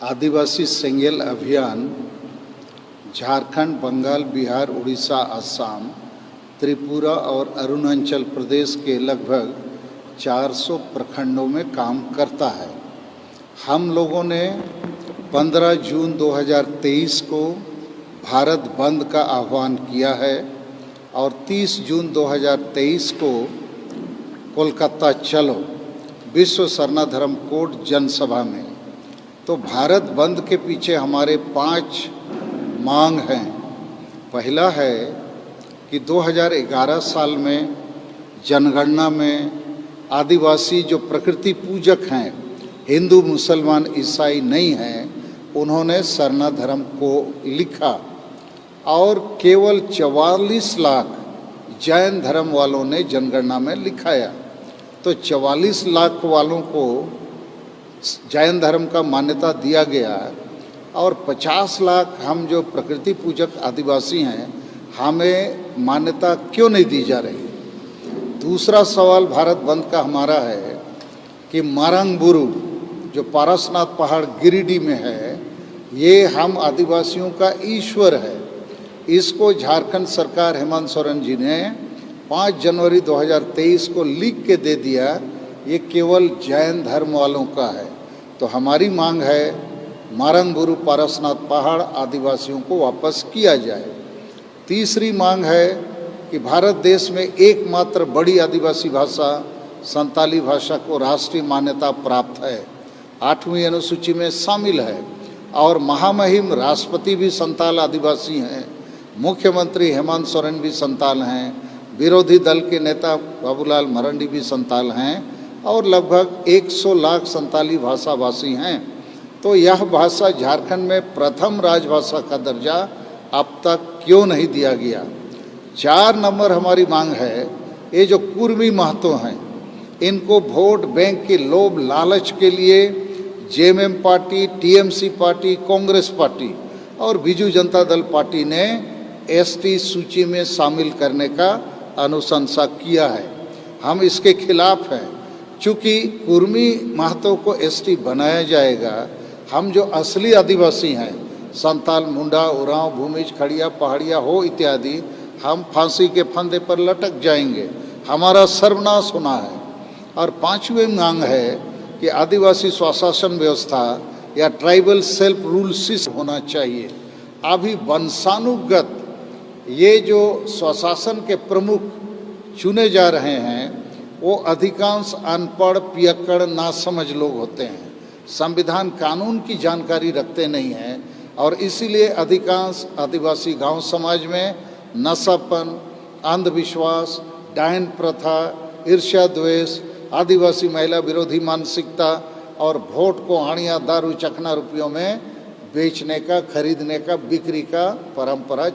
आदिवासी सेंगेल अभियान झारखंड, बंगाल, बिहार, उड़ीसा, असम, त्रिपुरा और अरुणाचल प्रदेश के लगभग 400 प्रखंडों में काम करता है। हम लोगों ने 15 जून 2023 को भारत बंद का आह्वान किया है और 30 जून 2023 को कोलकाता चलो विश्व सरना धर्म कोड जनसभा में। तो भारत बंद के पीछे हमारे 5 मांग हैं। पहला है कि 2011 साल में जनगणना में आदिवासी जो प्रकृति पूजक हैं, हिंदू, मुसलमान, ईसाई नहीं हैं, उन्होंने सरना धर्म को लिखा और केवल 44 लाख जैन धर्म वालों ने जनगणना में लिखाया। तो 44 लाख वालों को जैन धर्म का मान्यता दिया गया और 50 लाख हम जो प्रकृति पूजक आदिवासी हैं, हमें मान्यता क्यों नहीं दी जा रही। दूसरा सवाल भारत बंद का हमारा है कि मारंगबुरु जो पारसनाथ पहाड़ गिरिडीह में है, ये हम आदिवासियों का ईश्वर है। इसको झारखंड सरकार हेमंत सोरेन जी ने 5 जनवरी 2023 को लिख के दे दिया, ये केवल जैन धर्म वालों का है। तो हमारी मांग है मारंगबुरु पारसनाथ पहाड़ आदिवासियों को वापस किया जाए। तीसरी मांग है कि भारत देश में एकमात्र बड़ी आदिवासी भाषा संताली भाषा को राष्ट्रीय मान्यता प्राप्त है, 8वीं अनुसूची में शामिल है और महामहिम राष्ट्रपति भी संताल आदिवासी हैं, मुख्यमंत्री हेमंत सोरेन भी संताल हैं, विरोधी दल के नेता बाबूलाल मरांडी भी संताल हैं और लगभग 100 लाख संताली भाषाभाषी हैं। तो यह भाषा झारखंड में प्रथम राजभाषा का दर्जा अब तक क्यों नहीं दिया गया। 4 नंबर हमारी मांग है, ये जो कुर्मी महतो हैं, इनको वोट बैंक की लोभ लालच के लिए JMM party, TMC party, Congress party और बीजू जनता दल पार्टी ने एसटी सूची में शामिल करने का अनुशंसा किया है। हम इसके खिलाफ हैं। चूँकि कुर्मी महतो को एसटी बनाया जाएगा, हम जो असली आदिवासी हैं, संताल, मुंडा, उरांव, भूमिज, खड़िया, पहाड़िया हो इत्यादि, हम फांसी के फंदे पर लटक जाएंगे, हमारा सर्वनाश होना है। और 5वीं मांग है कि आदिवासी स्वशासन व्यवस्था या ट्राइबल सेल्फ रूल सिस्टम होना चाहिए। अभी वंशानुगत ये जो स्वशासन के प्रमुख चुने जा रहे हैं, वो अधिकांश अनपढ़, पियक्कड़, नासमझ लोग होते हैं, संविधान कानून की जानकारी रखते नहीं हैं और इसीलिए अधिकांश आदिवासी गांव समाज में नशापन, अंधविश्वास, डायन प्रथा, ईर्ष्या द्वेष, आदिवासी महिला विरोधी मानसिकता और वोट को हाड़ियाँ, दारू, चखना रुपयों में बेचने का, खरीदने का, बिक्री का परंपरा